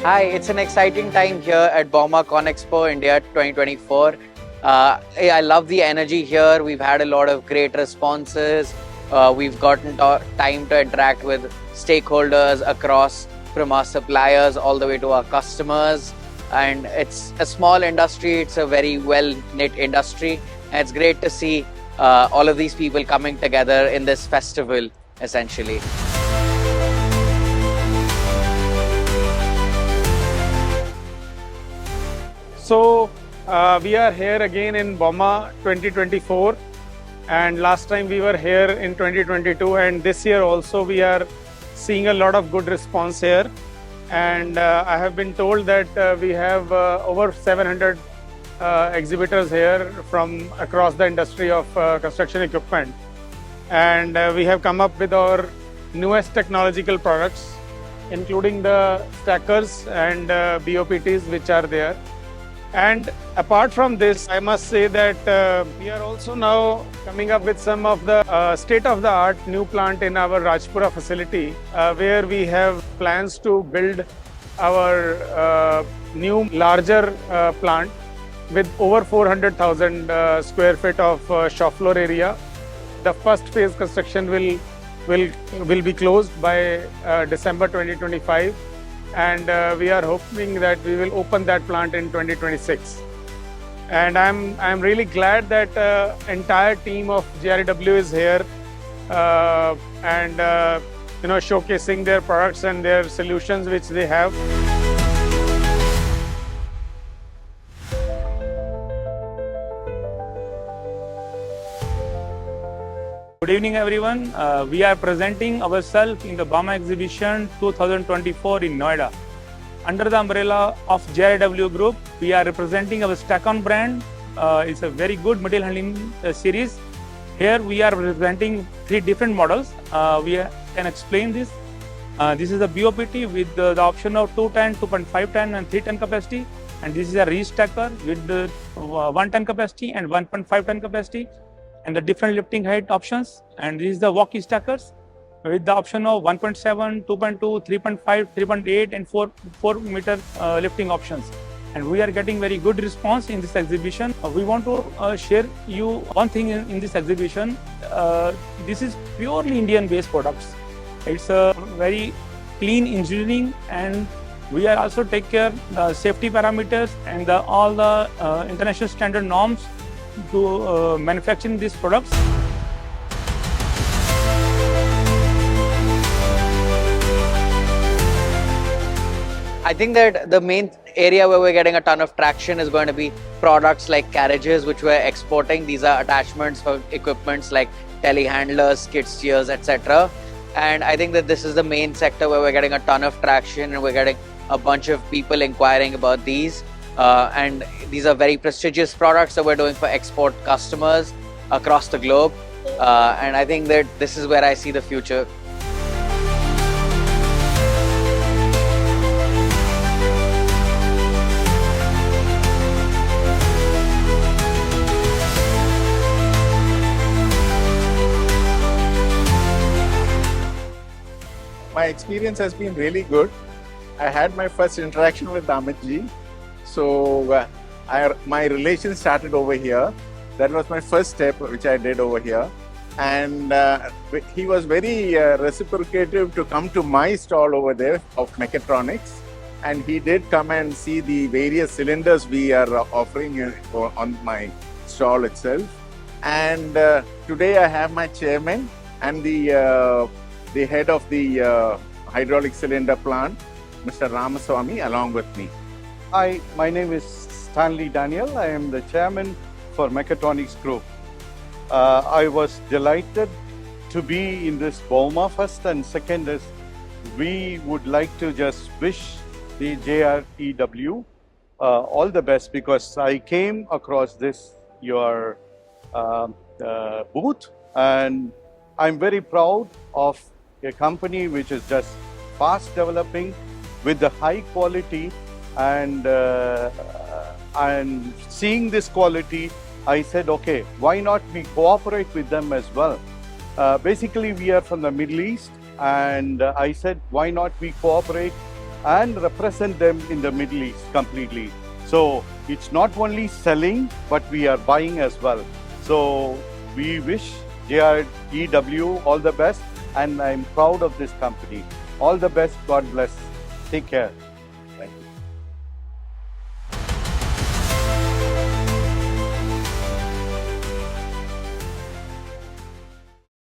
Hi, it's an exciting time here at bauma CONEXPO India 2024. I love the energy here. We've had a lot of great responses. We've gotten time to interact with stakeholders across, from our suppliers all the way to our customers. And it's a small industry. It's a very well-knit industry. And it's great to see all of these people coming together in this festival, essentially. So we are here again in bauma 2024, and last time we were here in 2022, and this year also we are seeing a lot of good response here. And I have been told that we have over 700 exhibitors here from across the industry of construction equipment, and we have come up with our newest technological products, including the stackers and BOPTs which are there. And apart from this, I must say that we are also now coming up with some of the state-of-the-art new plant in our Rajpura facility, where we have plans to build our new larger plant with over 400,000 square feet of shop floor area. The first phase construction will be closed by December 2025. And we are hoping that we will open that plant in 2026. And I'm really glad that entire team of JREW is here and showcasing their products and their solutions which they have. Good evening, everyone. We are presenting ourselves in the bauma exhibition 2024 in Noida. Under the umbrella of JREW Group, we are representing our Stack-On brand. It's a very good material handling series. Here we are representing 3 different models. We can explain this. This is a BOPT with the option of 2 ton, 2.5 ton and 3 ton capacity. And this is a re-stacker with 1 ton capacity and 1.5 ton capacity, and the different lifting height options. And this is the walkie stackers with the option of 1.7, 2.2, 3.5, 3.8 and 4 meter lifting options. And we are getting very good response in this exhibition. We want to share you one thing in this exhibition. This is purely Indian based products. It's a very clean engineering, and we are also take care the safety parameters and all the international standard norms to manufacturing these products. I think that the main area where we're getting a ton of traction is going to be products like carriages, which we're exporting. These are attachments for equipments like telehandlers, skid steers, etc. And I think that this is the main sector where we're getting a ton of traction, and we're getting a bunch of people inquiring about these. And these are very prestigious products that we're doing for export customers across the globe. And I think that this is where I see the future. My experience has been really good. I had my first interaction with Amit ji. So my relation started over here. That was my first step which I did over here. And he was very reciprocative to come to my stall over there of mechatronics. And he did come and see the various cylinders we are offering on my stall itself. And today I have my chairman and the head of the hydraulic cylinder plant, Mr. Ramaswamy, along with me. Hi, my name is Stanley Daniel. I am the chairman for Mechatronics Group. I was delighted to be in this bauma first, and second is we would like to just wish the JREW all the best, because I came across your booth, and I'm very proud of a company which is just fast developing with the high quality. And seeing this quality, I said, okay, why not we cooperate with them as well? Basically, we are from the Middle East, and I said, why not we cooperate and represent them in the Middle East completely. So it's not only selling, but we are buying as well. So we wish JREW all the best, and I'm proud of this company. All the best. God bless. Take care. Thank you.